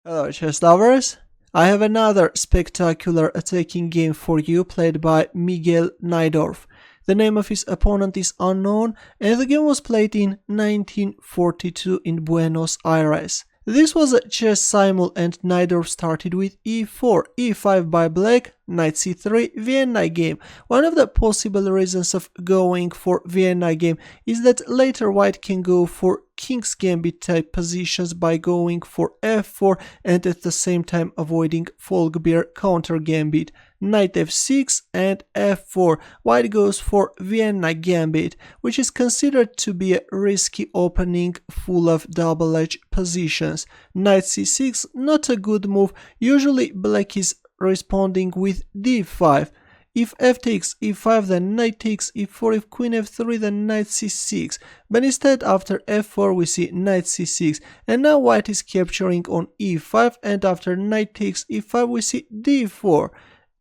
Hello chess lovers, I have another spectacular attacking game for you played by Miguel Najdorf. The name of his opponent is unknown and the game was played in 1942 in Buenos Aires. This was a chess simul and Najdorf started with e4, e5 by black, knight c3, Vienna game. One of the possible reasons of going for Vienna game is that later white can go for king's gambit type positions by going for f4 and at the same time avoiding Folkbeer counter gambit. Knight f6 and f4. White goes for Vienna gambit, which is considered to be a risky opening full of double-edge positions. Knight c6, not a good move. Usually black is responding with d5. If f takes e5, then knight takes e4, if queen f3, then knight c6. But instead, after f4, we see knight c6. And now white is capturing on e5, and after knight takes e5, we see d4.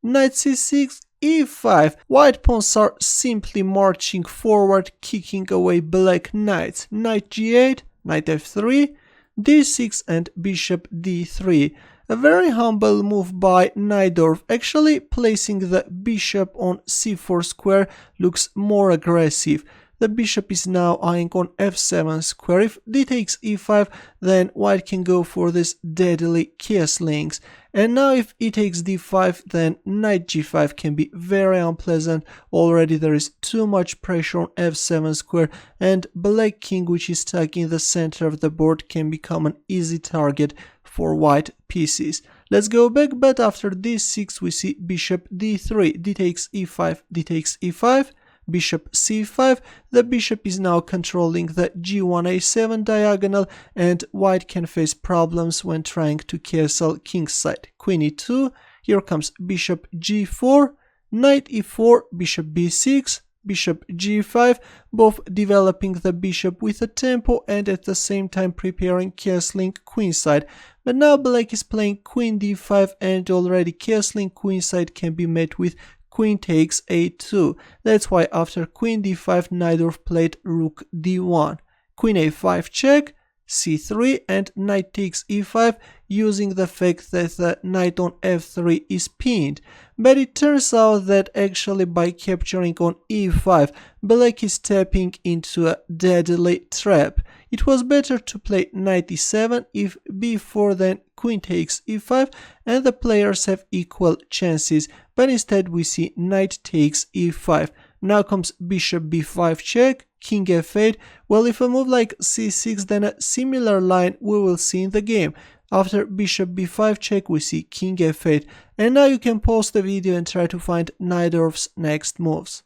Knight c6, e5. White pawns are simply marching forward, kicking away black knights. Knight g8, knight f3, d6 and bishop d3. A very humble move by Najdorf. Actually, placing the bishop on c4 square looks more aggressive. The bishop is now eyeing on f7 square. If d takes e5, then white can go for this deadly castlings. And now if e takes d5, then knight g5 can be very unpleasant. Already there is too much pressure on f7 square, and black king, which is stuck in the center of the board, can become an easy target for white pieces. Let's go back, but after d6 we see bishop d3, d takes e5, d takes e5, bishop c5. The bishop is now controlling the g1a7 diagonal, and white can face problems when trying to castle kingside. Queen e2, here comes bishop g4, knight e4, bishop b6, bishop g5, both developing the bishop with a tempo and at the same time preparing castling queenside. But now black is playing queen d5, and already castling queenside can be met with queen takes a2. That's why after queen d5 Najdorf played rook d1, queen a5 check, c3 and knight takes e5, using the fact that the knight on f3 is pinned. But it turns out that actually by capturing on e5, black is stepping into a deadly trap. It was better to play knight e7, if b4 then queen takes e5, and the players have equal chances, but instead we see knight takes e5. Now comes bishop b5 check, king f8. Well, if a move like c6, then a similar line we will see in the game. After bishop b5 check, we see king f8. And now you can pause the video and try to find Najdorf's next moves.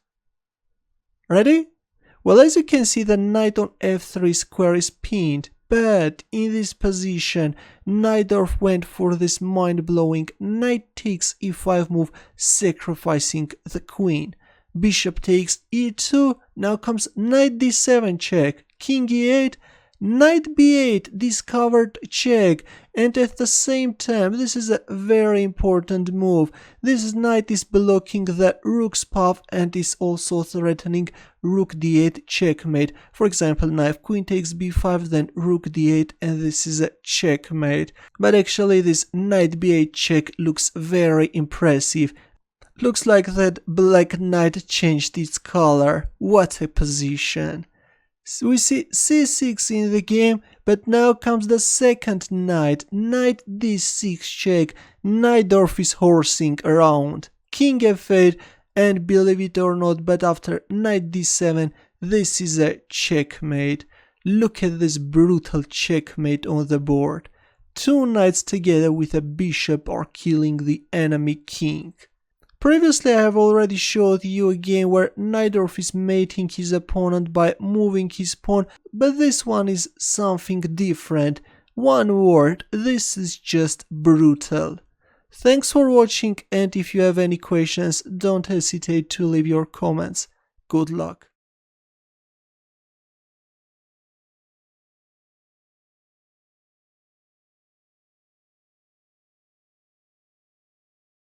Ready? Well, as you can see, the knight on f3 square is pinned. But in this position, Najdorf went for this mind-blowing knight takes e5 move, sacrificing the queen. Bishop takes e2, now comes knight d7 check, king e8, knight b8 discovered check, and at the same time, this is a very important move. This knight is blocking the rook's path and is also threatening rook d8 checkmate. For example, now if queen takes b5, then rook d8, and this is a checkmate. But actually this knight b8 check looks very impressive. Looks like that black knight changed its color. What a position. So we see c6 in the game, but now comes the second knight. Knight d6 check. Najdorf is horsing around. King f8, and believe it or not, but after knight d7, this is a checkmate. Look at this brutal checkmate on the board. Two knights together with a bishop are killing the enemy king. Previously I have already showed you a game where Najdorf is mating his opponent by moving his pawn, but this one is something different. One word, this is just brutal. Thanks for watching, and if you have any questions, don't hesitate to leave your comments. Good luck.